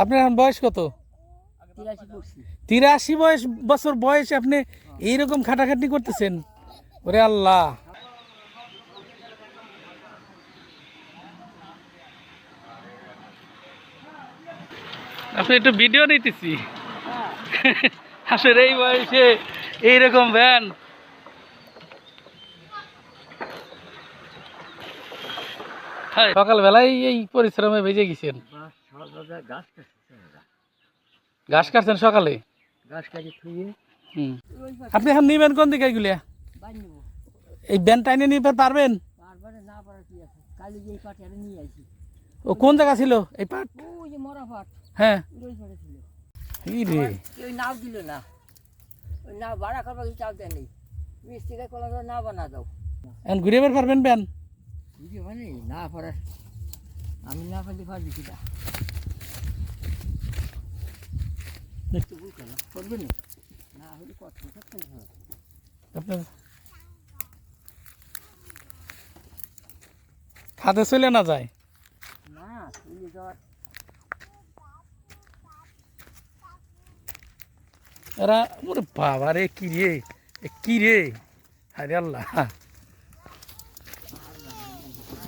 আপনার এখন বয়স কত? 83 বছর বয়সে আপনি এইরকম খাটাখাটনি করতেছেন? ওরে আল্লাহ। আপনি একটু ভিডিও নিতেছি। আসলে এই বয়সে এইরকম ভ্যান। সকালবেলায় এই পরিশ্রমে ভেজে গেছেন। ঘাস কাটছেন সকালে? আপনি এখন নিবেন কোন দিকে এগুলিয়া? এই ব্যান টাইনে নিতে পারবেন? ও কোন জায়গা ছিল এই পাট? হ্যাঁ রে, নাও দিল না, ওই নাও ভাড়া করবার চাপ দেয়নি, মিস্ত্রিকে কলা না বানা দাও। এখন ঘুরে বের পারবেন ব্যান? বুঝি মানে না পারে, আমি না পারলে পারবি কিনা করবে না হলে কষ্ট করতে হবে। আপনার খাদে চলে না যায় না চলে যাওয়ার। এরা ওরে বাবা রে, কি রে, কি রে, আরে আল্লাহ।